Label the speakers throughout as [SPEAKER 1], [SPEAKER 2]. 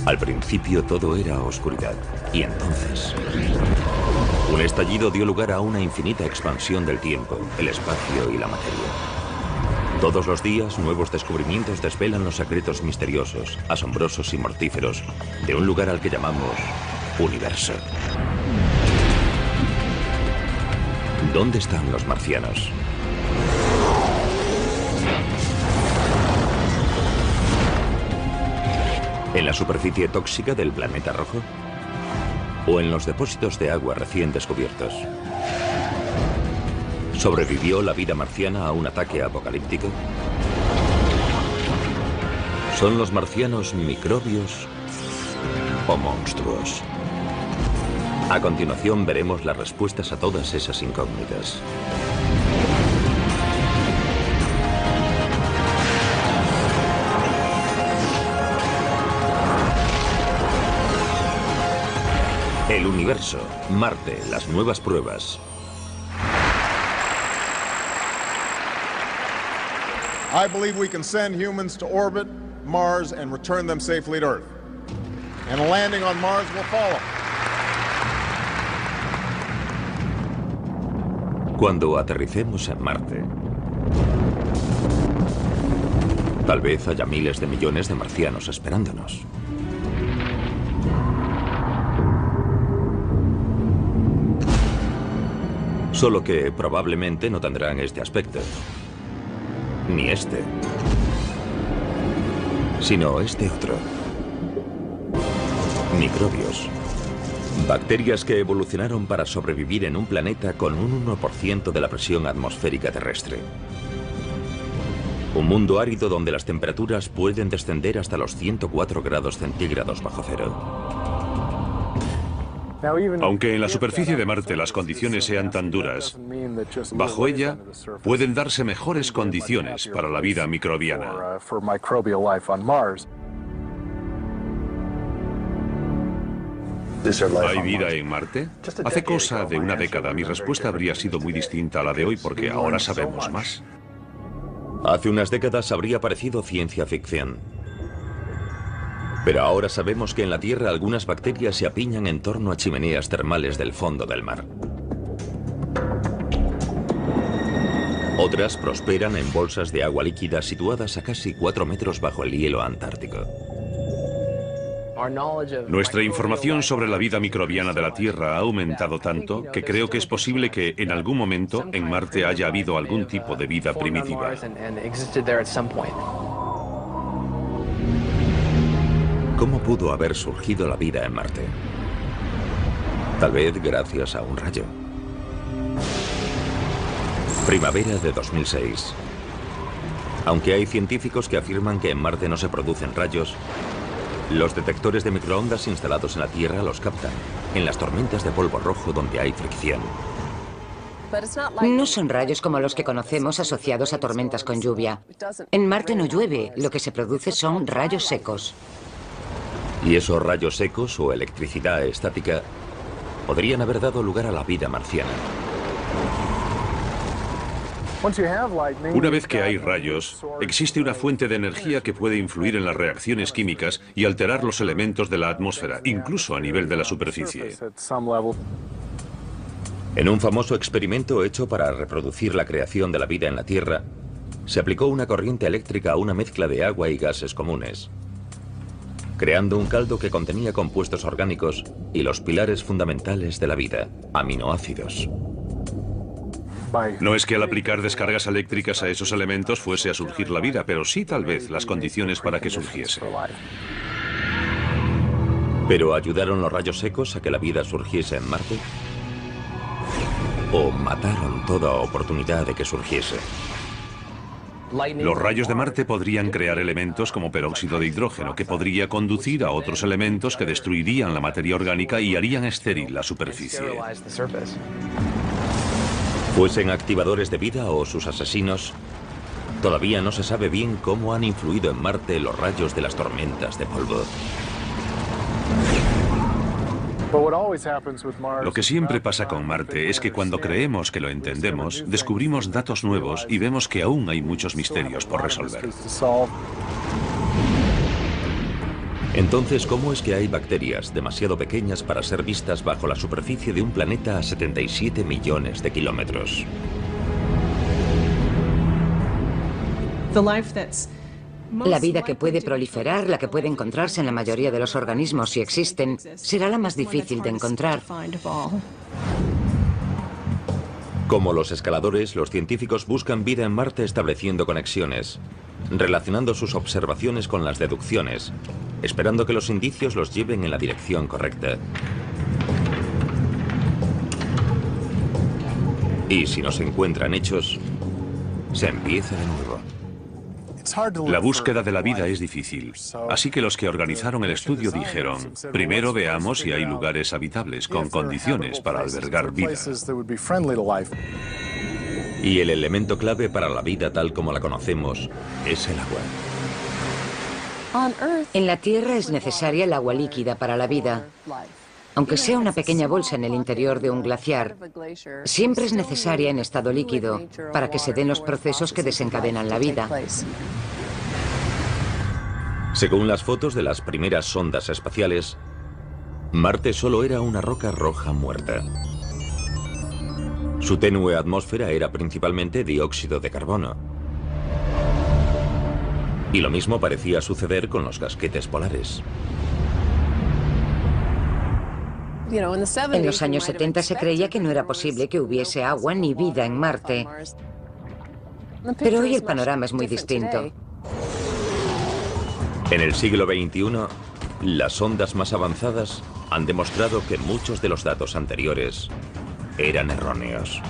[SPEAKER 1] Al principio todo era oscuridad, y entonces un estallido dio lugar a una infinita expansión del tiempo, el espacio y la materia. Todos los días, nuevos descubrimientos desvelan los secretos misteriosos, asombrosos y mortíferos de un lugar al que llamamos universo. ¿Dónde están los marcianos? ¿En la superficie tóxica del planeta rojo? ¿O en los depósitos de agua recién descubiertos? ¿Sobrevivió la vida marciana a un ataque apocalíptico? ¿Son los marcianos microbios o monstruos? A continuación veremos las respuestas a todas esas incógnitas. El universo, Marte, las nuevas pruebas.
[SPEAKER 2] I believe we can send humans to orbit Mars and return them safely to Earth. And a landing on Mars will follow.
[SPEAKER 1] Cuando aterricemos en Marte, tal vez haya miles de millones de marcianos esperándonos. Solo que probablemente no tendrán este aspecto. Ni este. Sino este otro. Microbios. Bacterias que evolucionaron para sobrevivir en un planeta con un 1% de la presión atmosférica terrestre. Un mundo árido donde las temperaturas pueden descender hasta los 104 grados centígrados bajo cero.
[SPEAKER 3] Aunque en la superficie de Marte las condiciones sean tan duras, bajo ella pueden darse mejores condiciones para la vida microbiana. ¿Hay vida en Marte? Hace cosa de una década mi respuesta habría sido muy distinta a la de hoy porque ahora sabemos más.
[SPEAKER 1] Hace unas décadas habría parecido ciencia ficción. Pero ahora sabemos que en la Tierra algunas bacterias se apiñan en torno a chimeneas termales del fondo del mar. Otras prosperan en bolsas de agua líquida situadas a casi 4 metros bajo el hielo antártico.
[SPEAKER 3] Nuestra información sobre la vida microbiana de la Tierra ha aumentado tanto que creo que es posible que en algún momento en Marte haya habido algún tipo de vida primitiva.
[SPEAKER 1] ¿Cómo pudo haber surgido la vida en Marte? Tal vez gracias a un rayo. Primavera de 2006. Aunque hay científicos que afirman que en Marte no se producen rayos, los detectores de microondas instalados en la Tierra los captan, en las tormentas de polvo rojo donde hay fricción.
[SPEAKER 4] No son rayos como los que conocemos asociados a tormentas con lluvia. En Marte no llueve, lo que se produce son rayos secos.
[SPEAKER 1] Y esos rayos secos o electricidad estática podrían haber dado lugar a la vida marciana.
[SPEAKER 3] Una vez que hay rayos, existe una fuente de energía que puede influir en las reacciones químicas y alterar los elementos de la atmósfera, incluso a nivel de la superficie.
[SPEAKER 1] En un famoso experimento hecho para reproducir la creación de la vida en la Tierra, se aplicó una corriente eléctrica a una mezcla de agua y gases comunes, creando un caldo que contenía compuestos orgánicos y los pilares fundamentales de la vida, aminoácidos.
[SPEAKER 3] No es que al aplicar descargas eléctricas a esos elementos fuese a surgir la vida, pero sí tal vez las condiciones para que surgiese.
[SPEAKER 1] ¿Pero ayudaron los rayos secos a que la vida surgiese en Marte? ¿O mataron toda oportunidad de que surgiese?
[SPEAKER 3] Los rayos de Marte podrían crear elementos como peróxido de hidrógeno, que podría conducir a otros elementos que destruirían la materia orgánica y harían estéril la superficie.
[SPEAKER 1] Fuesen activadores de vida o sus asesinos, todavía no se sabe bien cómo han influido en Marte los rayos de las tormentas de polvo.
[SPEAKER 3] Lo que siempre pasa con Marte es que cuando creemos que lo entendemos, descubrimos datos nuevos y vemos que aún hay muchos misterios por resolver.
[SPEAKER 1] Entonces, ¿cómo es que hay bacterias demasiado pequeñas para ser vistas bajo la superficie de un planeta a 77 millones de kilómetros?
[SPEAKER 4] La vida que puede proliferar, la que puede encontrarse en la mayoría de los organismos si existen, será la más difícil de encontrar.
[SPEAKER 1] Como los escaladores, los científicos buscan vida en Marte estableciendo conexiones, relacionando sus observaciones con las deducciones, esperando que los indicios los lleven en la dirección correcta. Y si no se encuentran hechos, se empieza de nuevo.
[SPEAKER 3] La búsqueda de la vida es difícil, así que los que organizaron el estudio dijeron, primero veamos si hay lugares habitables con condiciones para albergar vida.
[SPEAKER 1] Y el elemento clave para la vida tal como la conocemos es el agua.
[SPEAKER 4] En la Tierra es necesaria el agua líquida para la vida. Aunque sea una pequeña bolsa en el interior de un glaciar, siempre es necesaria en estado líquido para que se den los procesos que desencadenan la vida.
[SPEAKER 1] Según las fotos de las primeras sondas espaciales, Marte solo era una roca roja muerta. Su tenue atmósfera era principalmente dióxido de carbono. Y lo mismo parecía suceder con los casquetes polares.
[SPEAKER 4] En los años 70 se creía que no era posible que hubiese agua ni vida en Marte. Pero hoy el panorama es muy distinto.
[SPEAKER 1] En el siglo XXI, las sondas más avanzadas han demostrado que muchos de los datos anteriores eran erróneos.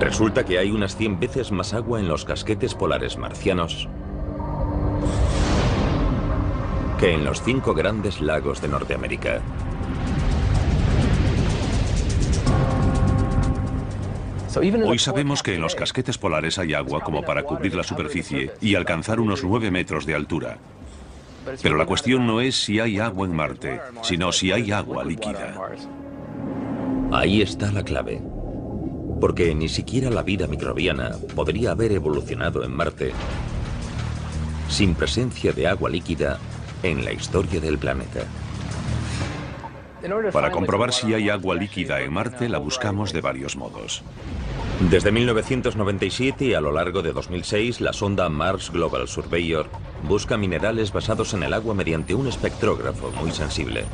[SPEAKER 1] Resulta que hay unas 100 veces más agua en los casquetes polares marcianos que en los 5 grandes lagos de Norteamérica.
[SPEAKER 3] Hoy sabemos que en los casquetes polares hay agua como para cubrir la superficie y alcanzar unos 9 metros de altura. Pero la cuestión no es si hay agua en Marte, sino si hay agua líquida.
[SPEAKER 1] Ahí está la clave. Porque ni siquiera la vida microbiana podría haber evolucionado en Marte sin presencia de agua líquida en la historia del planeta.
[SPEAKER 3] Para comprobar si hay agua líquida en Marte, la buscamos de varios modos.
[SPEAKER 1] Desde 1997 y a lo largo de 2006, la sonda Mars Global Surveyor busca minerales basados en el agua mediante un espectrógrafo muy sensible.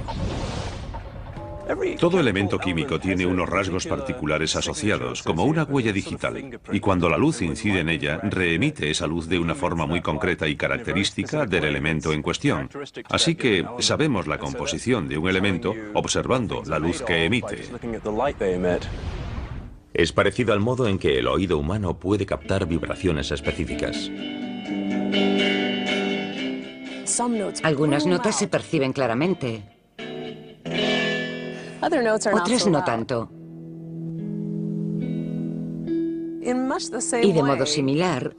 [SPEAKER 3] Todo elemento químico tiene unos rasgos particulares asociados, como una huella digital, y cuando la luz incide en ella, reemite esa luz de una forma muy concreta y característica del elemento en cuestión. Así que sabemos la composición de un elemento observando la luz que emite.
[SPEAKER 1] Es parecido al modo en que el oído humano puede captar vibraciones específicas.
[SPEAKER 4] Algunas notas se perciben claramente. Otras no tanto. Y de modo similar,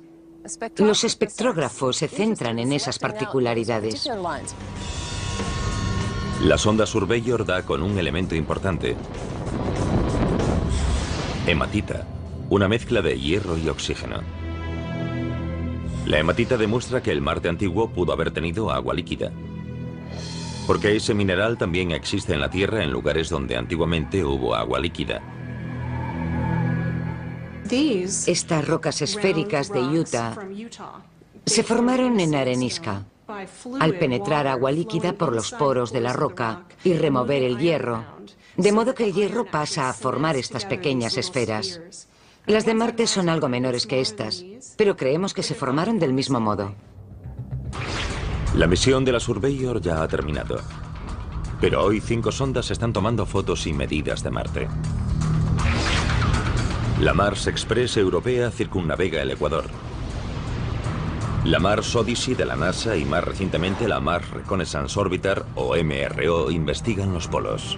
[SPEAKER 4] los espectrógrafos se centran en esas particularidades.
[SPEAKER 1] La sonda Surveyor da con un elemento importante: hematita, una mezcla de hierro y oxígeno. La hematita demuestra que el Marte antiguo pudo haber tenido agua líquida, porque ese mineral también existe en la Tierra en lugares donde antiguamente hubo agua líquida.
[SPEAKER 4] Estas rocas esféricas de Utah se formaron en arenisca, al penetrar agua líquida por los poros de la roca y remover el hierro, de modo que el hierro pasa a formar estas pequeñas esferas. Las de Marte son algo menores que estas, pero creemos que se formaron del mismo modo.
[SPEAKER 1] La misión de la Surveyor ya ha terminado, pero hoy 5 sondas están tomando fotos y medidas de Marte. La Mars Express europea circunnavega el Ecuador. La Mars Odyssey de la NASA y más recientemente la Mars Reconnaissance Orbiter, o MRO, investigan los polos.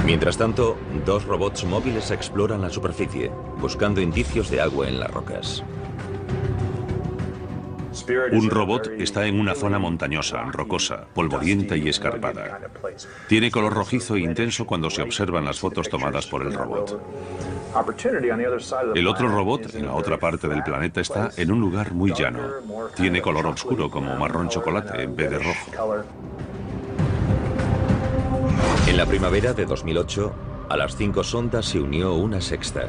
[SPEAKER 1] Mientras tanto, 2 robots móviles exploran la superficie, buscando indicios de agua en las rocas.
[SPEAKER 3] Un robot está en una zona montañosa, rocosa, polvorienta y escarpada. Tiene color rojizo e intenso cuando se observan las fotos tomadas por el robot. El otro robot, en la otra parte del planeta, está en un lugar muy llano. Tiene color oscuro como marrón chocolate en vez de rojo.
[SPEAKER 1] En la primavera de 2008, a las 5 sondas se unió una sexta.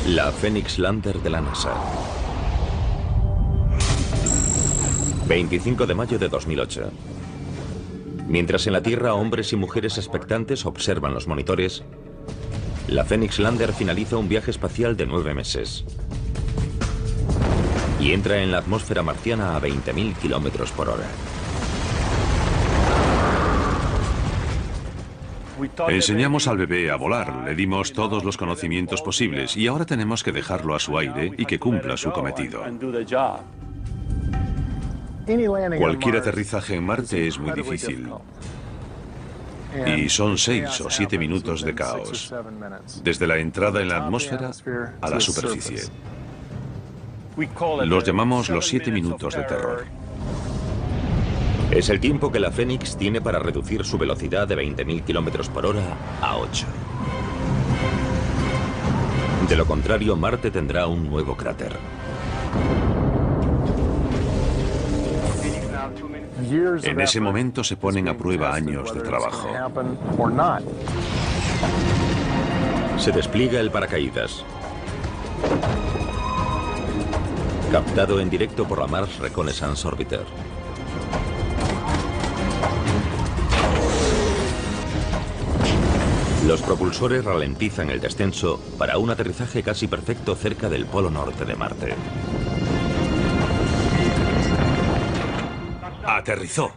[SPEAKER 1] La Phoenix Lander de la NASA. 25 de mayo de 2008. Mientras en la Tierra hombres y mujeres expectantes observan los monitores, la Phoenix Lander finaliza un viaje espacial de 9 meses y entra en la atmósfera marciana a 20.000 kilómetros por hora.
[SPEAKER 3] Enseñamos al bebé a volar, le dimos todos los conocimientos posibles y ahora tenemos que dejarlo a su aire y que cumpla su cometido. Cualquier aterrizaje en Marte es muy difícil. Y son 6 o 7 minutos de caos, desde la entrada en la atmósfera a la superficie. Los llamamos los 7 minutos de terror.
[SPEAKER 1] Es el tiempo que la Phoenix tiene para reducir su velocidad de 20.000 kilómetros por hora a 8. De lo contrario, Marte tendrá un nuevo cráter.
[SPEAKER 3] En ese momento se ponen a prueba años de trabajo.
[SPEAKER 1] Se despliega el paracaídas. Captado en directo por la Mars Reconnaissance Orbiter. Los propulsores ralentizan el descenso para un aterrizaje casi perfecto cerca del polo norte de Marte.
[SPEAKER 3] Aterrizó.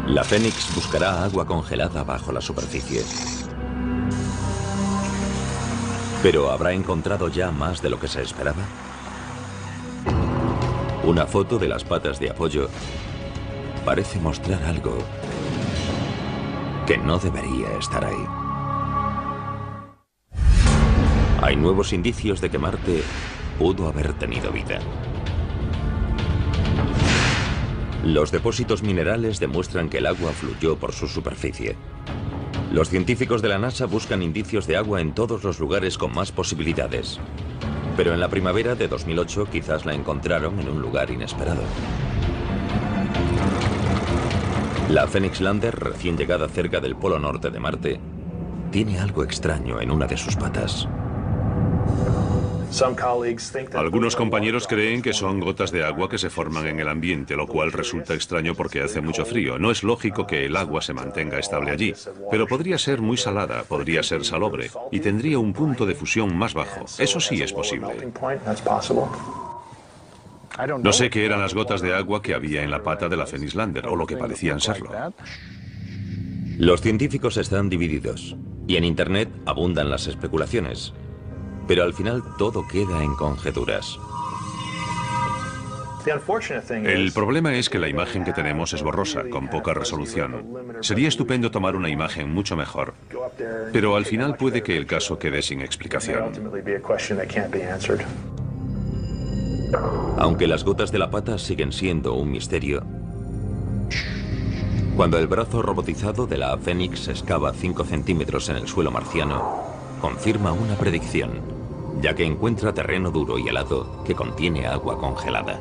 [SPEAKER 1] La Phoenix buscará agua congelada bajo la superficie. ¿Pero habrá encontrado ya más de lo que se esperaba? Una foto de las patas de apoyo parece mostrar algo que no debería estar ahí. Hay nuevos indicios de que Marte pudo haber tenido vida. Los depósitos minerales demuestran que el agua fluyó por su superficie. Los científicos de la NASA buscan indicios de agua en todos los lugares con más posibilidades. Pero en la primavera de 2008 quizás la encontraron en un lugar inesperado. La Phoenix Lander, recién llegada cerca del polo norte de Marte, tiene algo extraño en una de sus patas.
[SPEAKER 3] Algunos compañeros creen que son gotas de agua que se forman en el ambiente, lo cual resulta extraño porque hace mucho frío. No es lógico que el agua se mantenga estable allí, pero podría ser muy salada, podría ser salobre y tendría un punto de fusión más bajo. Eso sí es posible. No sé qué eran las gotas de agua que había en la pata de la Phoenix Lander, o lo que parecían serlo.
[SPEAKER 1] Los científicos están divididos y en Internet abundan las especulaciones. Pero al final todo queda en conjeturas.
[SPEAKER 3] El problema es que la imagen que tenemos es borrosa, con poca resolución. Sería estupendo tomar una imagen mucho mejor, pero al final puede que el caso quede sin explicación.
[SPEAKER 1] Aunque las gotas de la pata siguen siendo un misterio, cuando el brazo robotizado de la Phoenix excava 5 centímetros en el suelo marciano, confirma una predicción, ya que encuentra terreno duro y helado que contiene agua congelada.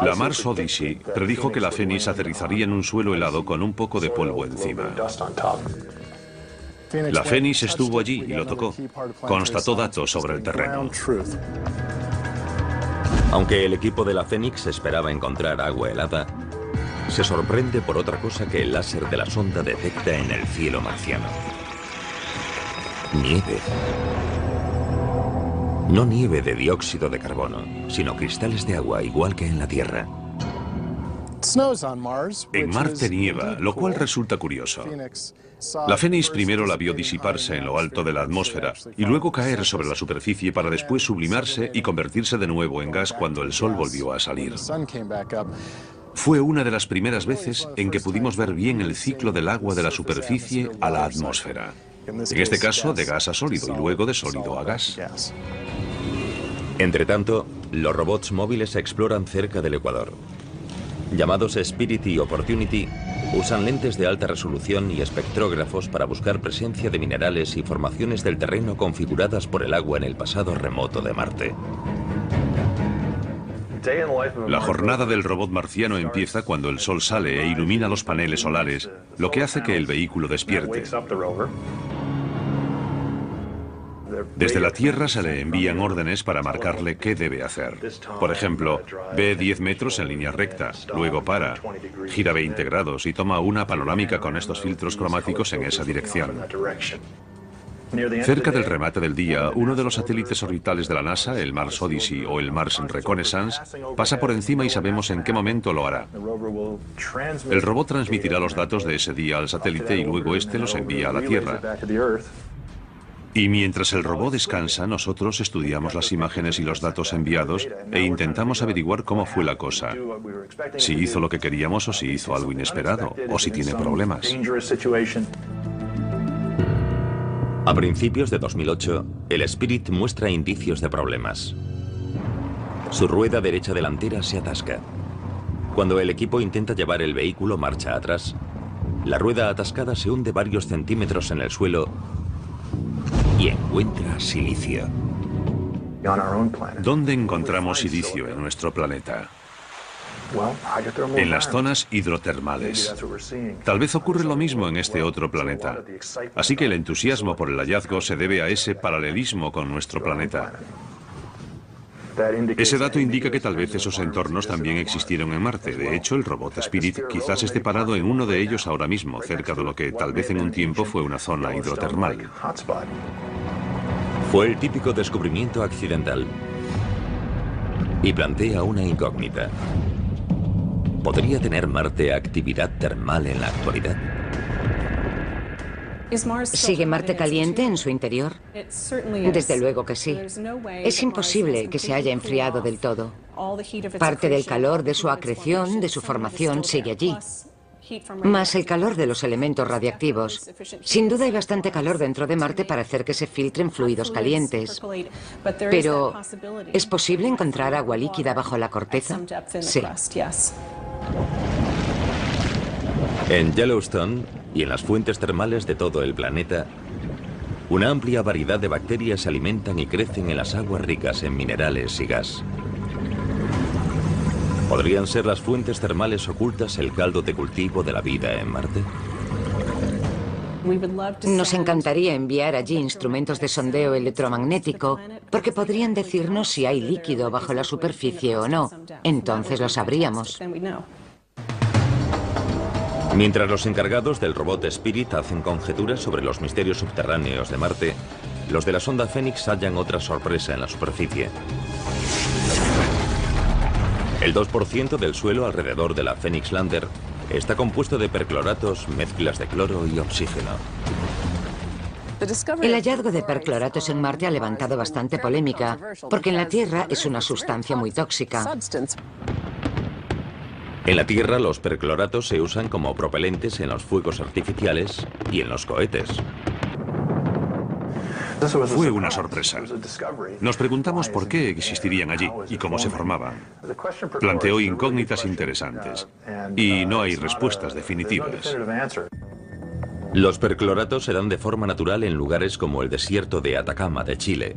[SPEAKER 3] La Mars Odyssey predijo que la Phoenix aterrizaría en un suelo helado con un poco de polvo encima. La Phoenix estuvo allí y lo tocó. Constató datos sobre el terreno.
[SPEAKER 1] Aunque el equipo de la Phoenix esperaba encontrar agua helada, se sorprende por otra cosa que el láser de la sonda detecta en el cielo marciano. Nieve. No nieve de dióxido de carbono, sino cristales de agua igual que en la Tierra.
[SPEAKER 3] En Marte nieva, lo cual resulta curioso. La Fénix primero la vio disiparse en lo alto de la atmósfera y luego caer sobre la superficie para después sublimarse y convertirse de nuevo en gas cuando el sol volvió a salir. Fue una de las primeras veces en que pudimos ver bien el ciclo del agua de la superficie a la atmósfera. En este caso, de gas a sólido y luego de sólido a gas.
[SPEAKER 1] Entretanto, los robots móviles exploran cerca del ecuador. Llamados Spirit y Opportunity, usan lentes de alta resolución y espectrógrafos para buscar presencia de minerales y formaciones del terreno configuradas por el agua en el pasado remoto de Marte.
[SPEAKER 3] La jornada del robot marciano empieza cuando el sol sale e ilumina los paneles solares, lo que hace que el vehículo despierte. Desde la Tierra se le envían órdenes para marcarle qué debe hacer. Por ejemplo, ve 10 metros en línea recta, luego para, gira 20 grados y toma una panorámica con estos filtros cromáticos en esa dirección. Cerca del remate del día, uno de los satélites orbitales de la NASA, el Mars Odyssey o el Mars Reconnaissance, pasa por encima y sabemos en qué momento lo hará. El robot transmitirá los datos de ese día al satélite y luego este los envía a la Tierra. Y mientras el robot descansa, nosotros estudiamos las imágenes y los datos enviados e intentamos averiguar cómo fue la cosa. Si hizo lo que queríamos o si hizo algo inesperado, o si tiene problemas.
[SPEAKER 1] A principios de 2008, el Spirit muestra indicios de problemas. Su rueda derecha delantera se atasca. Cuando el equipo intenta llevar el vehículo marcha atrás, la rueda atascada se hunde varios centímetros en el suelo y encuentra silicio.
[SPEAKER 3] ¿Dónde encontramos silicio en nuestro planeta? En las zonas hidrotermales. Tal vez ocurre lo mismo en este otro planeta. Así que el entusiasmo por el hallazgo se debe a ese paralelismo con nuestro planeta. Ese dato indica que tal vez esos entornos también existieron en Marte. De hecho, el robot Spirit quizás esté parado en uno de ellos ahora mismo, cerca de lo que tal vez en un tiempo fue una zona hidrotermal.
[SPEAKER 1] Fue el típico descubrimiento accidental. Y plantea una incógnita. ¿Podría tener Marte actividad termal en la actualidad?
[SPEAKER 4] ¿Sigue Marte caliente en su interior? Desde luego que sí. Es imposible que se haya enfriado del todo. Parte del calor de su acreción, de su formación, sigue allí. Más el calor de los elementos radiactivos. Sin duda hay bastante calor dentro de Marte para hacer que se filtren fluidos calientes. Pero, ¿es posible encontrar agua líquida bajo la corteza? Sí.
[SPEAKER 1] En Yellowstone y en las fuentes termales de todo el planeta, una amplia variedad de bacterias se alimentan y crecen en las aguas ricas en minerales y gas. ¿Podrían ser las fuentes termales ocultas el caldo de cultivo de la vida en Marte?
[SPEAKER 4] Nos encantaría enviar allí instrumentos de sondeo electromagnético porque podrían decirnos si hay líquido bajo la superficie o no. Entonces lo sabríamos.
[SPEAKER 1] Mientras los encargados del robot Spirit hacen conjeturas sobre los misterios subterráneos de Marte, los de la sonda Fénix hallan otra sorpresa en la superficie. El 2% del suelo alrededor de la Phoenix Lander está compuesto de percloratos, mezclas de cloro y oxígeno.
[SPEAKER 4] El hallazgo de percloratos en Marte ha levantado bastante polémica, porque en la Tierra es una sustancia muy tóxica.
[SPEAKER 1] En la Tierra, los percloratos se usan como propelentes en los fuegos artificiales y en los cohetes.
[SPEAKER 3] Fue una sorpresa. Nos preguntamos por qué existirían allí y cómo se formaban. Planteó incógnitas interesantes y no hay respuestas definitivas.
[SPEAKER 1] Los percloratos se dan de forma natural en lugares como el desierto de Atacama de Chile,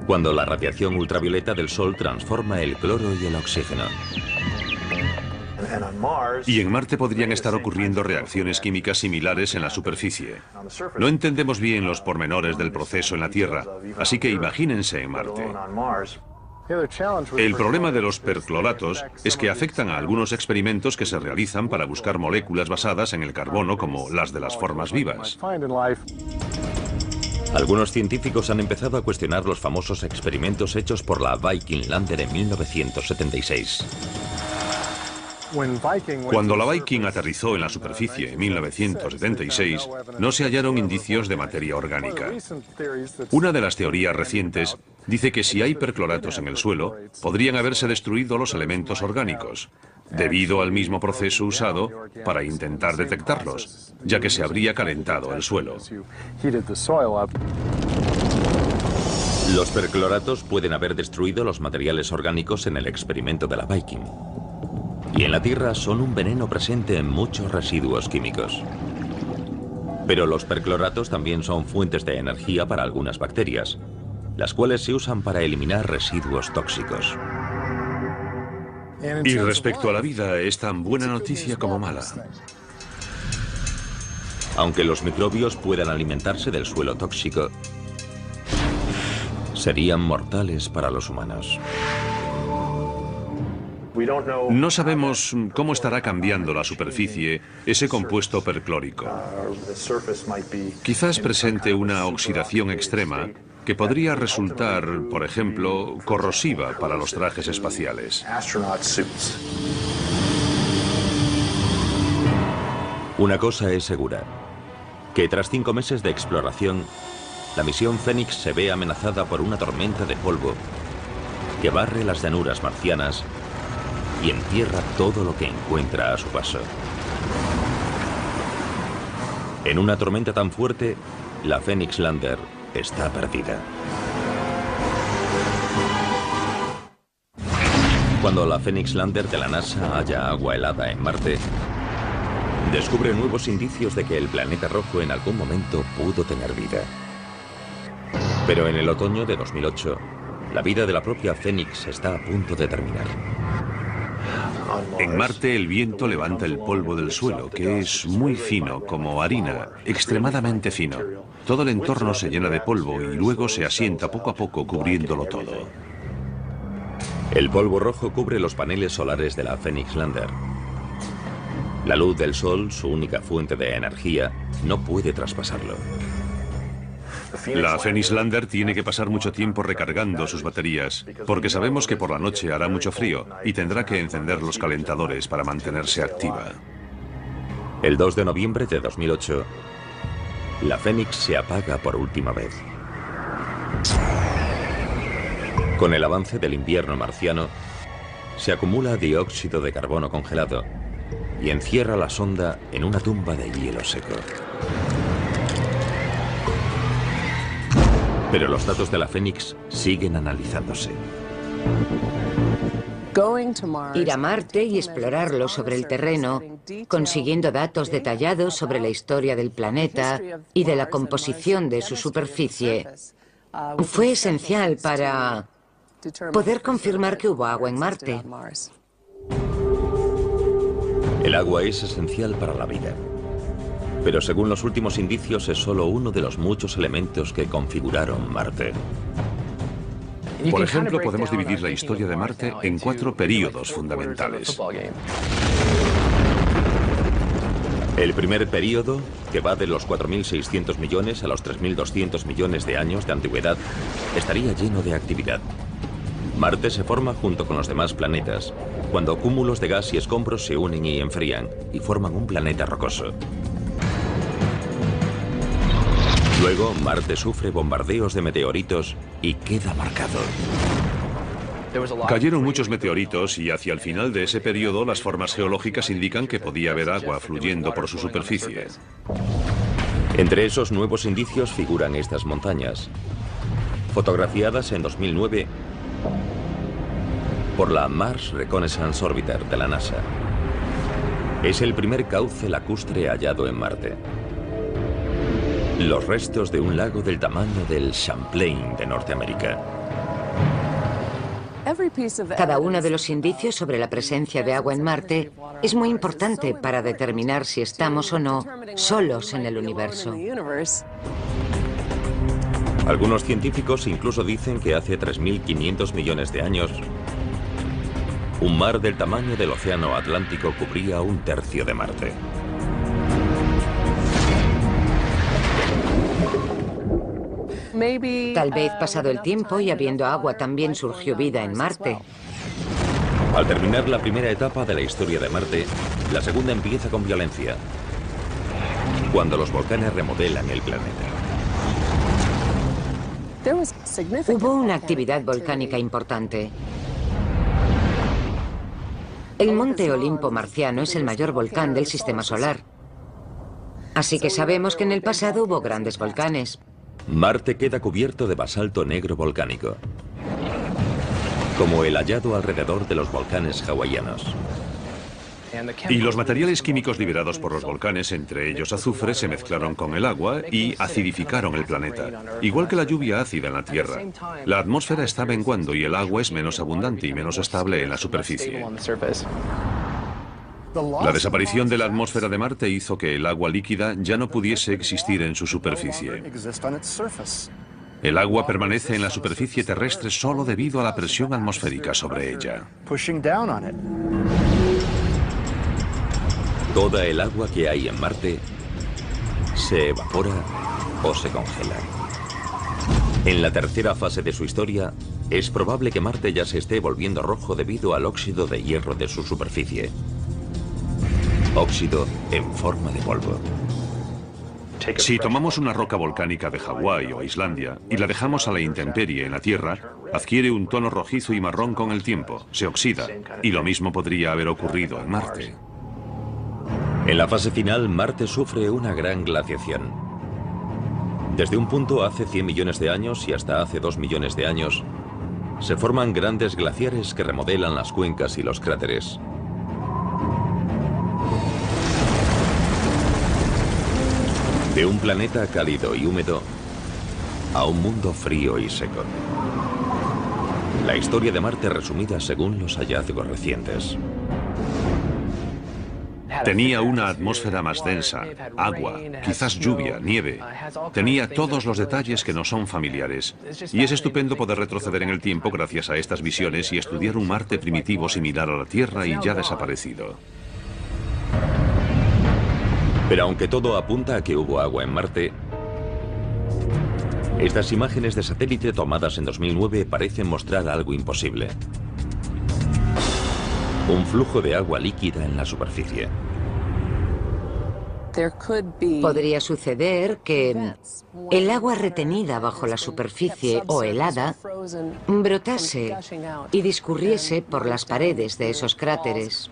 [SPEAKER 1] cuando la radiación ultravioleta del Sol transforma el cloro y el oxígeno.
[SPEAKER 3] Y en Marte podrían estar ocurriendo reacciones químicas similares en la superficie. No entendemos bien los pormenores del proceso en la Tierra, así que imagínense en Marte. El problema de los percloratos es que afectan a algunos experimentos que se realizan para buscar moléculas basadas en el carbono como las de las formas vivas.
[SPEAKER 1] Algunos científicos han empezado a cuestionar los famosos experimentos hechos por la Viking Lander en 1976.
[SPEAKER 3] Cuando la Viking aterrizó en la superficie en 1976, no se hallaron indicios de materia orgánica. Una de las teorías recientes dice que si hay percloratos en el suelo, podrían haberse destruido los elementos orgánicos, debido al mismo proceso usado para intentar detectarlos, ya que se habría calentado el suelo.
[SPEAKER 1] Los percloratos pueden haber destruido los materiales orgánicos en el experimento de la Viking. Y en la Tierra son un veneno presente en muchos residuos químicos. Pero los percloratos también son fuentes de energía para algunas bacterias, las cuales se usan para eliminar residuos tóxicos.
[SPEAKER 3] Y respecto a la vida, es tan buena noticia como mala.
[SPEAKER 1] Aunque los microbios puedan alimentarse del suelo tóxico, serían mortales para los humanos.
[SPEAKER 3] No sabemos cómo estará cambiando la superficie ese compuesto perclórico. Quizás presente una oxidación extrema que podría resultar, por ejemplo, corrosiva para los trajes espaciales.
[SPEAKER 1] Una cosa es segura, que tras 5 meses de exploración, la misión Fénix se ve amenazada por una tormenta de polvo que barre las llanuras marcianas y entierra todo lo que encuentra a su paso. En una tormenta tan fuerte, la Phoenix Lander está perdida. Cuando la Phoenix Lander de la NASA halla agua helada en Marte, descubre nuevos indicios de que el planeta rojo en algún momento pudo tener vida. Pero en el otoño de 2008, la vida de la propia Phoenix está a punto de terminar.
[SPEAKER 3] En Marte el viento levanta el polvo del suelo, que es muy fino, como harina, extremadamente fino. Todo el entorno se llena de polvo y luego se asienta poco a poco cubriéndolo todo.
[SPEAKER 1] El polvo rojo cubre los paneles solares de la Phoenix Lander. La luz del sol, su única fuente de energía, no puede traspasarlo.
[SPEAKER 3] La Phoenix Lander tiene que pasar mucho tiempo recargando sus baterías, porque sabemos que por la noche hará mucho frío y tendrá que encender los calentadores para mantenerse activa.
[SPEAKER 1] El 2 de noviembre de 2008, la Phoenix se apaga por última vez. Con el avance del invierno marciano, se acumula dióxido de carbono congelado y encierra la sonda en una tumba de hielo seco. Pero los datos de la Phoenix siguen analizándose.
[SPEAKER 4] Ir a Marte y explorarlo sobre el terreno, consiguiendo datos detallados sobre la historia del planeta y de la composición de su superficie, fue esencial para poder confirmar que hubo agua en Marte.
[SPEAKER 1] El agua es esencial para la vida. Pero según los últimos indicios es solo uno de los muchos elementos que configuraron Marte.
[SPEAKER 3] Por ejemplo, podemos dividir la historia de Marte en 4 períodos fundamentales.
[SPEAKER 1] El primer período, que va de los 4.600 millones a los 3.200 millones de años de antigüedad, estaría lleno de actividad. Marte se forma junto con los demás planetas, cuando cúmulos de gas y escombros se unen y enfrían, y forman un planeta rocoso. Luego, Marte sufre bombardeos de meteoritos y queda marcado.
[SPEAKER 3] Cayeron muchos meteoritos y hacia el final de ese periodo las formas geológicas indican que podía haber agua fluyendo por su superficie.
[SPEAKER 1] Entre esos nuevos indicios figuran estas montañas, fotografiadas en 2009 por la Mars Reconnaissance Orbiter de la NASA. Es el primer cauce lacustre hallado en Marte. Los restos de un lago del tamaño del Champlain de Norteamérica.
[SPEAKER 4] Cada uno de los indicios sobre la presencia de agua en Marte es muy importante para determinar si estamos o no solos en el universo.
[SPEAKER 1] Algunos científicos incluso dicen que hace 3.500 millones de años, un mar del tamaño del océano Atlántico cubría 1/3 de Marte.
[SPEAKER 4] Tal vez pasado el tiempo y habiendo agua también surgió vida en Marte.
[SPEAKER 1] Al terminar la primera etapa de la historia de Marte, la segunda empieza con violencia, cuando los volcanes remodelan el planeta.
[SPEAKER 4] Hubo una actividad volcánica importante. El Monte Olimpo marciano es el mayor volcán del sistema solar. Así que sabemos que en el pasado hubo grandes volcanes.
[SPEAKER 1] Marte queda cubierto de basalto negro volcánico, como el hallado alrededor de los volcanes hawaianos.
[SPEAKER 3] Y los materiales químicos liberados por los volcanes, entre ellos azufre, se mezclaron con el agua y acidificaron el planeta, igual que la lluvia ácida en la Tierra. La atmósfera está menguando y el agua es menos abundante y menos estable en la superficie. La desaparición de la atmósfera de Marte hizo que el agua líquida ya no pudiese existir en su superficie. El agua permanece en la superficie terrestre solo debido a la presión atmosférica sobre ella.
[SPEAKER 1] Toda el agua que hay en Marte se evapora o se congela. En la tercera fase de su historia, es probable que Marte ya se esté volviendo rojo debido al óxido de hierro de su superficie. Óxido en forma de polvo.
[SPEAKER 3] Si tomamos una roca volcánica de Hawái o Islandia y la dejamos a la intemperie en la Tierra, adquiere un tono rojizo y marrón con el tiempo, se oxida, y lo mismo podría haber ocurrido en Marte.
[SPEAKER 1] En la fase final, Marte sufre una gran glaciación. Desde un punto hace 100 millones de años y hasta hace 2 millones de años, se forman grandes glaciares que remodelan las cuencas y los cráteres. De un planeta cálido y húmedo a un mundo frío y seco. La historia de Marte resumida según los hallazgos recientes.
[SPEAKER 3] Tenía una atmósfera más densa, agua, quizás lluvia, nieve. Tenía todos los detalles que no son familiares. Y es estupendo poder retroceder en el tiempo gracias a estas visiones y estudiar un Marte primitivo similar a la Tierra y ya desaparecido.
[SPEAKER 1] Pero aunque todo apunta a que hubo agua en Marte, estas imágenes de satélite tomadas en 2009 parecen mostrar algo imposible. Un flujo de agua líquida en la superficie.
[SPEAKER 4] Podría suceder que el agua retenida bajo la superficie o helada brotase y discurriese por las paredes de esos cráteres.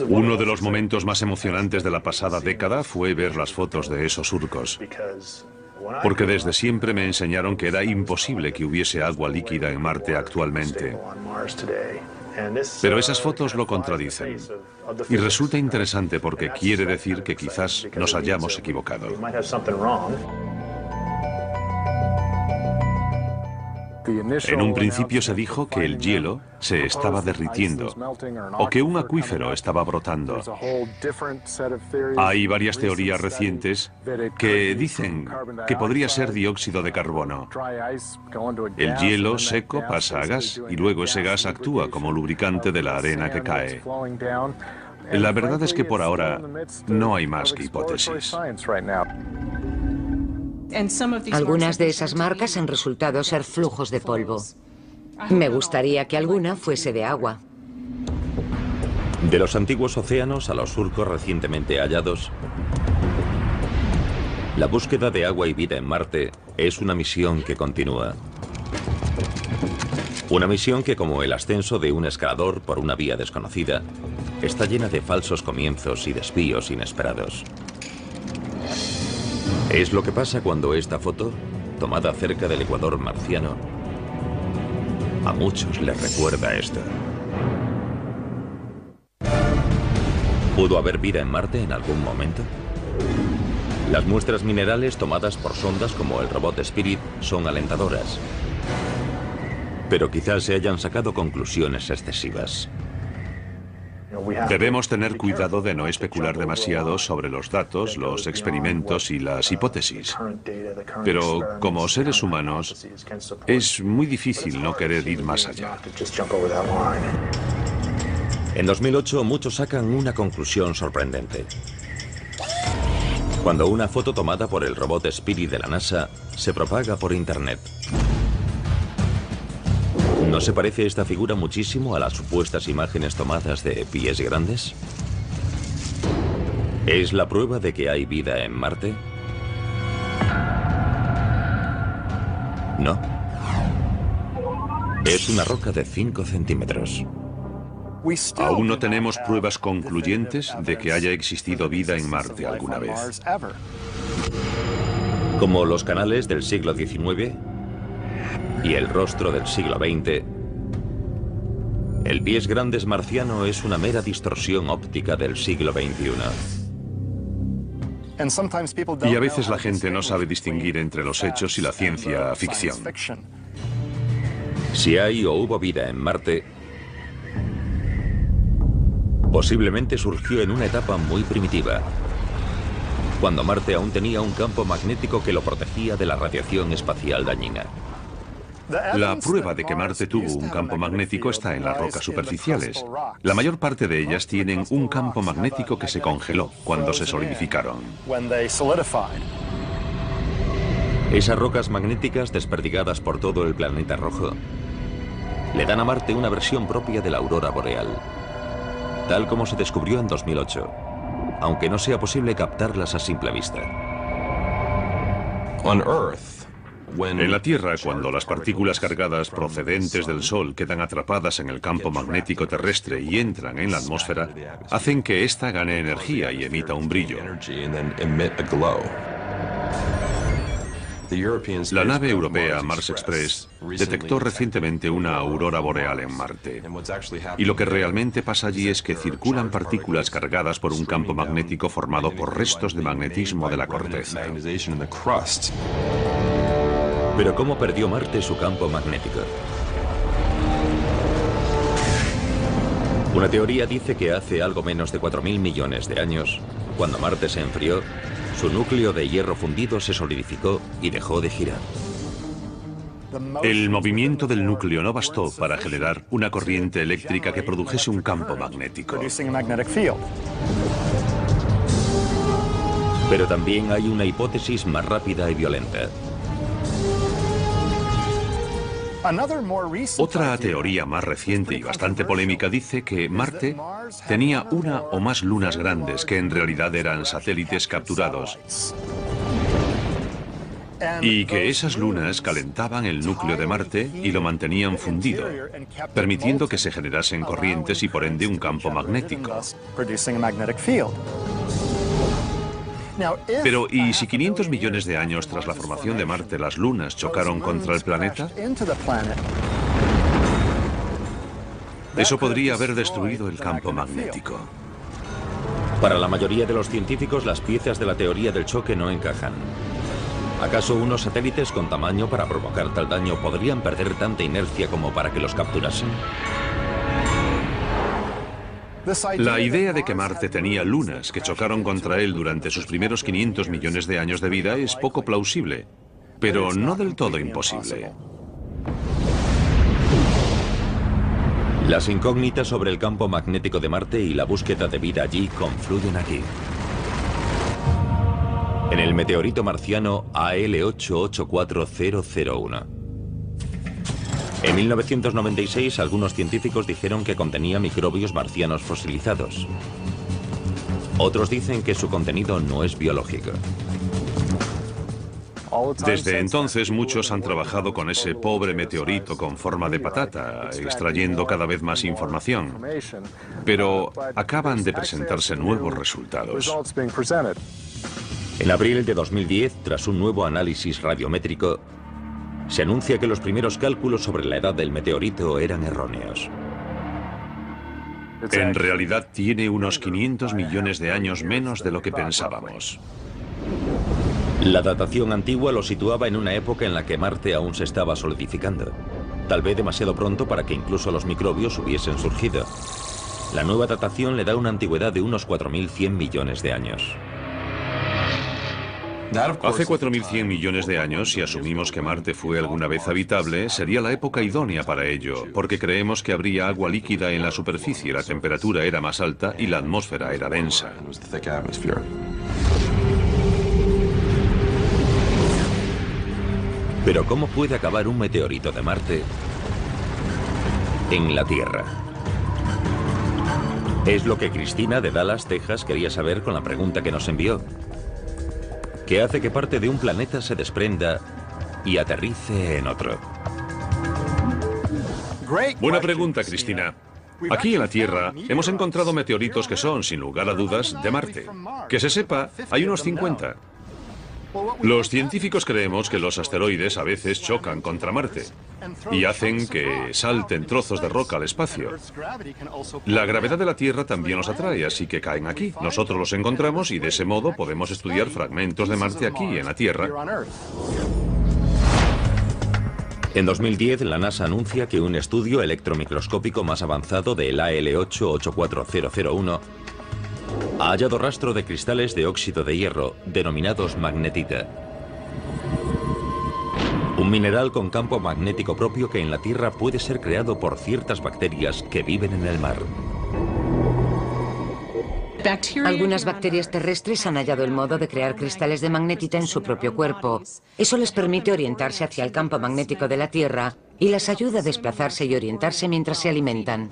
[SPEAKER 3] Uno de los momentos más emocionantes de la pasada década fue ver las fotos de esos surcos. Porque desde siempre me enseñaron que era imposible que hubiese agua líquida en Marte actualmente. Pero esas fotos lo contradicen. Y resulta interesante porque quiere decir que quizás nos hayamos equivocado. En un principio se dijo que el hielo se estaba derritiendo o que un acuífero estaba brotando. Hay varias teorías recientes que dicen que podría ser dióxido de carbono. El hielo seco pasa a gas y luego ese gas actúa como lubricante de la arena que cae. La verdad es que por ahora no hay más que hipótesis.
[SPEAKER 4] Algunas de esas marcas han resultado ser flujos de polvo. Me gustaría que alguna fuese de agua.
[SPEAKER 1] De los antiguos océanos a los surcos recientemente hallados, la búsqueda de agua y vida en Marte es una misión que continúa. Una misión que, como el ascenso de un escalador por una vía desconocida, está llena de falsos comienzos y desvíos inesperados. Es lo que pasa cuando esta foto, tomada cerca del ecuador marciano, a muchos les recuerda esto. ¿Pudo haber vida en Marte en algún momento? Las muestras minerales tomadas por sondas como el robot Spirit son alentadoras. Pero quizás se hayan sacado conclusiones excesivas.
[SPEAKER 3] Debemos tener cuidado de no especular demasiado sobre los datos, los experimentos y las hipótesis. Pero como seres humanos, es muy difícil no querer ir más allá.
[SPEAKER 1] En 2008 muchos sacan una conclusión sorprendente. Cuando una foto tomada por el robot Spirit de la NASA se propaga por Internet. ¿No se parece esta figura muchísimo a las supuestas imágenes tomadas de pies grandes? ¿Es la prueba de que hay vida en Marte? No. Es una roca de 5 centímetros.
[SPEAKER 3] Aún no tenemos pruebas concluyentes de que haya existido vida en Marte alguna vez.
[SPEAKER 1] Como los canales del siglo XIX y el rostro del siglo XX, el pies grandes marciano es una mera distorsión óptica del siglo XXI.
[SPEAKER 3] Y a veces la gente no sabe distinguir entre los hechos y la ciencia ficción.
[SPEAKER 1] Si hay o hubo vida en Marte, posiblemente surgió en una etapa muy primitiva, cuando Marte aún tenía un campo magnético que lo protegía de la radiación espacial dañina.
[SPEAKER 3] La prueba de que Marte tuvo un campo magnético está en las rocas superficiales. La mayor parte de ellas tienen un campo magnético que se congeló cuando se solidificaron.
[SPEAKER 1] Esas rocas magnéticas desperdigadas por todo el planeta rojo le dan a Marte una versión propia de la aurora boreal, tal como se descubrió en 2008, aunque no sea posible captarlas a simple vista.
[SPEAKER 3] En la Tierra, cuando las partículas cargadas procedentes del Sol quedan atrapadas en el campo magnético terrestre y entran en la atmósfera, hacen que ésta gane energía y emita un brillo. La nave europea Mars Express detectó recientemente una aurora boreal en Marte. Y lo que realmente pasa allí es que circulan partículas cargadas por un campo magnético formado por restos de magnetismo de la corteza.
[SPEAKER 1] Pero ¿cómo perdió Marte su campo magnético? Una teoría dice que hace algo menos de 4.000 millones de años, cuando Marte se enfrió, su núcleo de hierro fundido se solidificó y dejó de girar.
[SPEAKER 3] El movimiento del núcleo no bastó para generar una corriente eléctrica que produjese un campo magnético.
[SPEAKER 1] Pero también hay una hipótesis más rápida y violenta.
[SPEAKER 3] Otra teoría más reciente y bastante polémica dice que Marte tenía una o más lunas grandes que en realidad eran satélites capturados y que esas lunas calentaban el núcleo de Marte y lo mantenían fundido, permitiendo que se generasen corrientes y por ende un campo magnético. Pero, ¿y si 500 millones de años tras la formación de Marte las lunas chocaron contra el planeta? Eso podría haber destruido el campo magnético.
[SPEAKER 1] Para la mayoría de los científicos, las piezas de la teoría del choque no encajan. ¿Acaso unos satélites con tamaño para provocar tal daño podrían perder tanta inercia como para que los capturasen?
[SPEAKER 3] La idea de que Marte tenía lunas que chocaron contra él durante sus primeros 500 millones de años de vida es poco plausible, pero no del todo imposible.
[SPEAKER 1] Las incógnitas sobre el campo magnético de Marte y la búsqueda de vida allí confluyen aquí. En el meteorito marciano AL884001. En 1996, algunos científicos dijeron que contenía microbios marcianos fosilizados. Otros dicen que su contenido no es biológico.
[SPEAKER 3] Desde entonces, muchos han trabajado con ese pobre meteorito con forma de patata, extrayendo cada vez más información. Pero acaban de presentarse nuevos resultados.
[SPEAKER 1] En abril de 2010, tras un nuevo análisis radiométrico, se anuncia que los primeros cálculos sobre la edad del meteorito eran erróneos.
[SPEAKER 3] En realidad tiene unos 500 millones de años menos de lo que pensábamos.
[SPEAKER 1] La datación antigua lo situaba en una época en la que Marte aún se estaba solidificando, tal vez demasiado pronto para que incluso los microbios hubiesen surgido. La nueva datación le da una antigüedad de unos 4.100 millones de años.
[SPEAKER 3] Hace 4.100 millones de años, si asumimos que Marte fue alguna vez habitable, sería la época idónea para ello, porque creemos que habría agua líquida en la superficie, la temperatura era más alta y la atmósfera era densa.
[SPEAKER 1] Pero ¿cómo puede acabar un meteorito de Marte en la Tierra. Es lo que Cristina de Dallas, Texas, quería saber con la pregunta que nos envió. ¿Qué hace que parte de un planeta se desprenda y aterrice en otro?
[SPEAKER 3] Buena pregunta, Cristina. Aquí en la Tierra hemos encontrado meteoritos que son, sin lugar a dudas, de Marte. Que se sepa, hay unos 50. Los científicos creemos que los asteroides a veces chocan contra Marte y hacen que salten trozos de roca al espacio. La gravedad de la Tierra también los atrae, así que caen aquí. Nosotros los encontramos y de ese modo podemos estudiar fragmentos de Marte aquí en la Tierra.
[SPEAKER 1] En 2010, la NASA anuncia que un estudio electromicroscópico más avanzado del AL8-84001 ha hallado rastro de cristales de óxido de hierro, denominados magnetita. Un mineral con campo magnético propio que en la Tierra puede ser creado por ciertas bacterias que viven en el mar.
[SPEAKER 4] Algunas bacterias terrestres han hallado el modo de crear cristales de magnetita en su propio cuerpo. Eso les permite orientarse hacia el campo magnético de la Tierra y las ayuda a desplazarse y orientarse mientras se alimentan.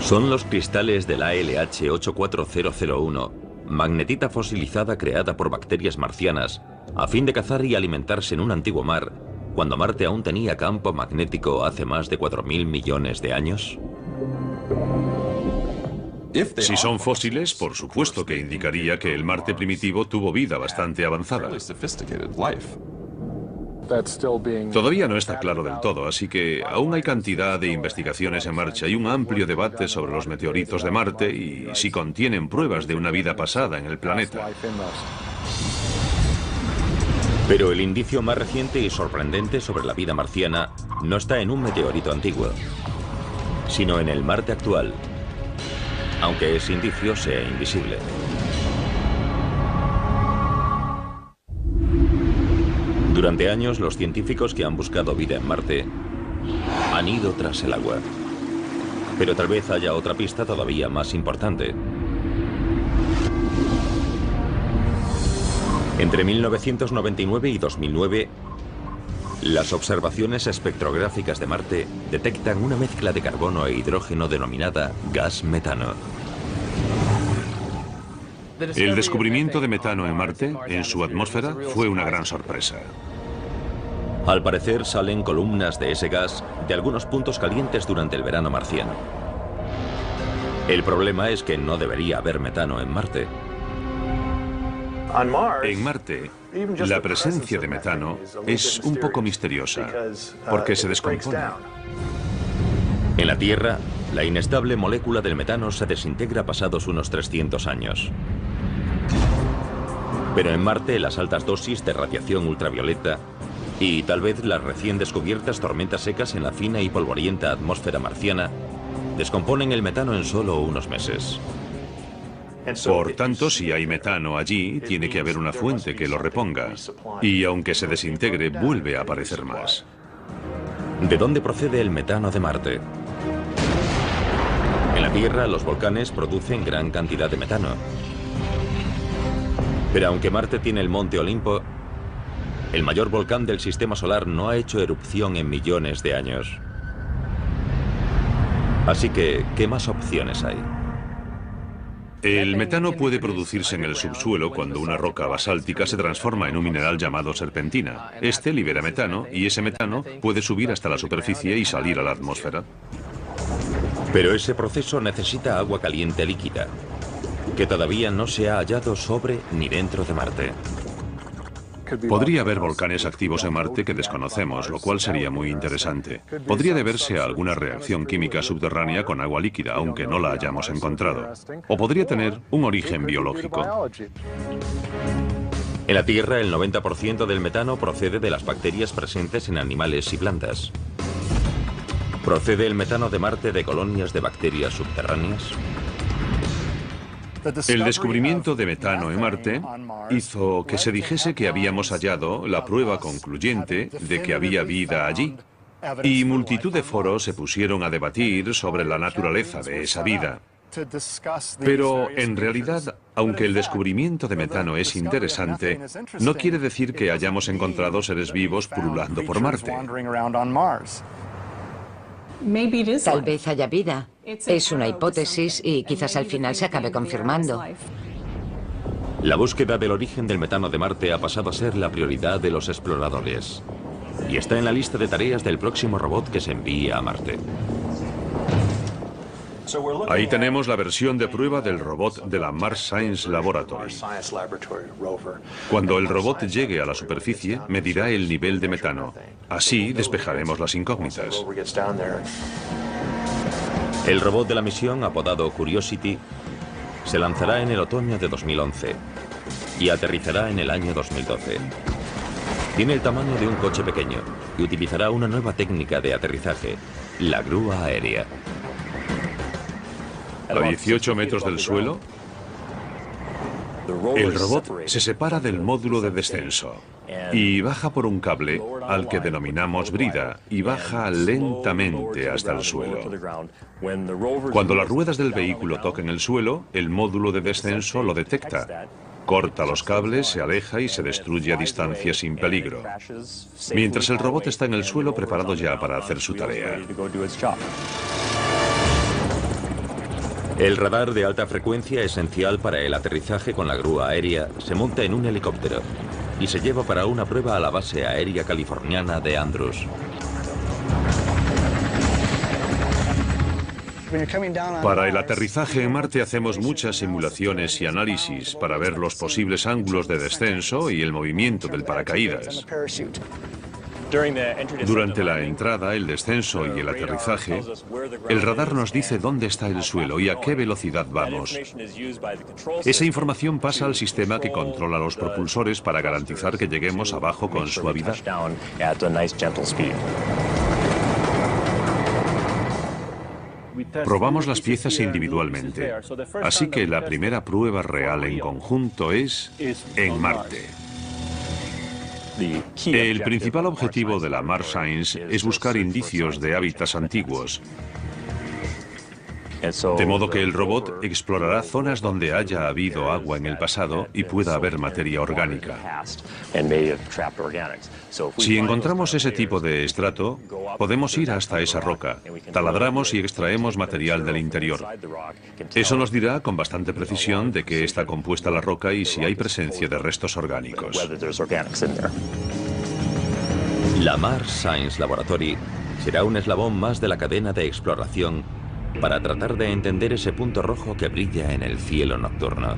[SPEAKER 1] Son los cristales del ALH84001, magnetita fosilizada creada por bacterias marcianas, a fin de cazar y alimentarse en un antiguo mar, cuando Marte aún tenía campo magnético hace más de 4.000 millones de años.
[SPEAKER 3] Si son fósiles, por supuesto que indicaría que el Marte primitivo tuvo vida bastante avanzada. Todavía no está claro del todo, así que aún hay cantidad de investigaciones en marcha y un amplio debate sobre los meteoritos de Marte y si contienen pruebas de una vida pasada en el planeta.
[SPEAKER 1] Pero el indicio más reciente y sorprendente sobre la vida marciana no está en un meteorito antiguo, sino en el Marte actual, aunque ese indicio sea invisible. Durante años, los científicos que han buscado vida en Marte han ido tras el agua. Pero tal vez haya otra pista todavía más importante. Entre 1999 y 2009, las observaciones espectrográficas de Marte detectan una mezcla de carbono e hidrógeno denominada gas metano.
[SPEAKER 3] El descubrimiento de metano en Marte, en su atmósfera, fue una gran sorpresa.
[SPEAKER 1] Al parecer salen columnas de ese gas de algunos puntos calientes durante el verano marciano. El problema es que no debería haber metano en Marte.
[SPEAKER 3] En Marte, la presencia de metano es un poco misteriosa, porque se descompone.
[SPEAKER 1] En la Tierra, la inestable molécula del metano se desintegra pasados unos 300 años. Pero en Marte, las altas dosis de radiación ultravioleta y tal vez las recién descubiertas tormentas secas en la fina y polvorienta atmósfera marciana descomponen el metano en solo unos meses.
[SPEAKER 3] Por tanto, si hay metano allí, tiene que haber una fuente que lo reponga. Y aunque se desintegre, vuelve a aparecer más.
[SPEAKER 1] ¿De dónde procede el metano de Marte? En la Tierra, los volcanes producen gran cantidad de metano. Pero aunque Marte tiene el Monte Olimpo, el mayor volcán del sistema solar no ha hecho erupción en millones de años. Así que, ¿qué más opciones hay?
[SPEAKER 3] El metano puede producirse en el subsuelo cuando una roca basáltica se transforma en un mineral llamado serpentina. Este libera metano y ese metano puede subir hasta la superficie y salir a la atmósfera.
[SPEAKER 1] Pero ese proceso necesita agua caliente líquida, que todavía no se ha hallado sobre ni dentro de Marte.
[SPEAKER 3] Podría haber volcanes activos en Marte que desconocemos, lo cual sería muy interesante. Podría deberse a alguna reacción química subterránea con agua líquida, aunque no la hayamos encontrado. O podría tener un origen biológico.
[SPEAKER 1] En la Tierra, el 90% del metano procede de las bacterias presentes en animales y plantas. ¿Procede el metano de Marte de colonias de bacterias subterráneas?
[SPEAKER 3] El descubrimiento de metano en Marte hizo que se dijese que habíamos hallado la prueba concluyente de que había vida allí. Y multitud de foros se pusieron a debatir sobre la naturaleza de esa vida. Pero, en realidad, aunque el descubrimiento de metano es interesante, no quiere decir que hayamos encontrado seres vivos pululando por Marte.
[SPEAKER 4] Tal vez haya vida. Es una hipótesis y quizás al final se acabe confirmando.
[SPEAKER 1] La búsqueda del origen del metano de Marte ha pasado a ser la prioridad de los exploradores. Y está en la lista de tareas del próximo robot que se envía a Marte.
[SPEAKER 3] Ahí tenemos la versión de prueba del robot de la Mars Science Laboratory. Cuando el robot llegue a la superficie, medirá el nivel de metano. Así despejaremos las incógnitas.
[SPEAKER 1] El robot de la misión, apodado Curiosity, se lanzará en el otoño de 2011 y aterrizará en el año 2012. Tiene el tamaño de un coche pequeño y utilizará una nueva técnica de aterrizaje, la grúa aérea.
[SPEAKER 3] A 18 metros del suelo, el robot se separa del módulo de descenso y baja por un cable al que denominamos brida y baja lentamente hasta el suelo. Cuando las ruedas del vehículo toquen el suelo, el módulo de descenso lo detecta. Corta los cables, se aleja y se destruye a distancia sin peligro. Mientras el robot está en el suelo preparado ya para hacer su tarea.
[SPEAKER 1] El radar de alta frecuencia, esencial para el aterrizaje con la grúa aérea, se monta en un helicóptero y se lleva para una prueba a la base aérea californiana de Andrews.
[SPEAKER 3] Para el aterrizaje en Marte hacemos muchas simulaciones y análisis para ver los posibles ángulos de descenso y el movimiento del paracaídas. Durante la entrada, el descenso y el aterrizaje, el radar nos dice dónde está el suelo y a qué velocidad vamos. Esa información pasa al sistema que controla los propulsores para garantizar que lleguemos abajo con suavidad. Probamos las piezas individualmente, así que la primera prueba real en conjunto es en Marte. El principal objetivo de la Mars Science es buscar indicios de hábitats antiguos, de modo que el robot explorará zonas donde haya habido agua en el pasado y pueda haber materia orgánica. Si encontramos ese tipo de estrato, podemos ir hasta esa roca, taladramos y extraemos material del interior. Eso nos dirá con bastante precisión de qué está compuesta la roca y si hay presencia de restos orgánicos.
[SPEAKER 1] La Mars Science Laboratory será un eslabón más de la cadena de exploración para tratar de entender ese punto rojo que brilla en el cielo nocturno.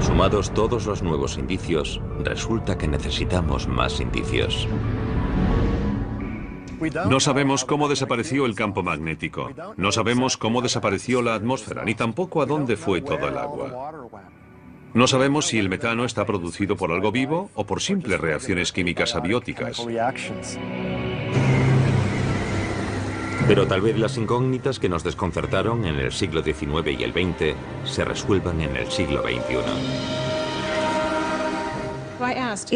[SPEAKER 1] Sumados todos los nuevos indicios, resulta que necesitamos más indicios.
[SPEAKER 3] No sabemos cómo desapareció el campo magnético, no sabemos cómo desapareció la atmósfera, ni tampoco a dónde fue todo el agua. No sabemos si el metano está producido por algo vivo o por simples reacciones químicas abióticas.
[SPEAKER 1] Pero tal vez las incógnitas que nos desconcertaron en el siglo XIX y el XX se resuelvan en el siglo XXI.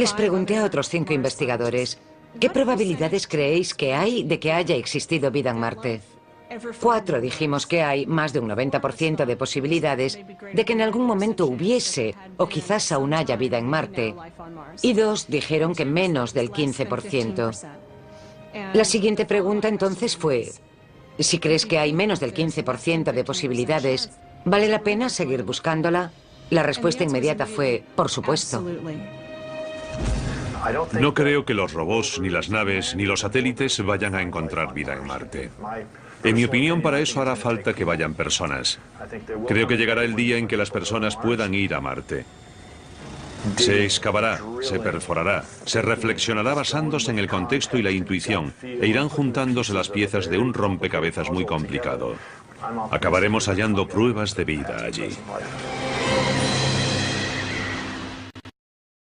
[SPEAKER 4] Les pregunté a otros 5 investigadores, ¿qué probabilidades creéis que hay de que haya existido vida en Marte? 4 dijimos que hay más de un 90% de posibilidades de que en algún momento hubiese o quizás aún haya vida en Marte. Y 2 dijeron que menos del 15%. La siguiente pregunta entonces fue, si crees que hay menos del 15% de posibilidades, ¿vale la pena seguir buscándola? La respuesta inmediata fue, por supuesto.
[SPEAKER 3] No creo que los robots, ni las naves, ni los satélites vayan a encontrar vida en Marte. En mi opinión, para eso hará falta que vayan personas. Creo que llegará el día en que las personas puedan ir a Marte. Se excavará, se perforará, se reflexionará basándose en el contexto y la intuición, e irán juntándose las piezas de un rompecabezas muy complicado. Acabaremos hallando pruebas de vida allí.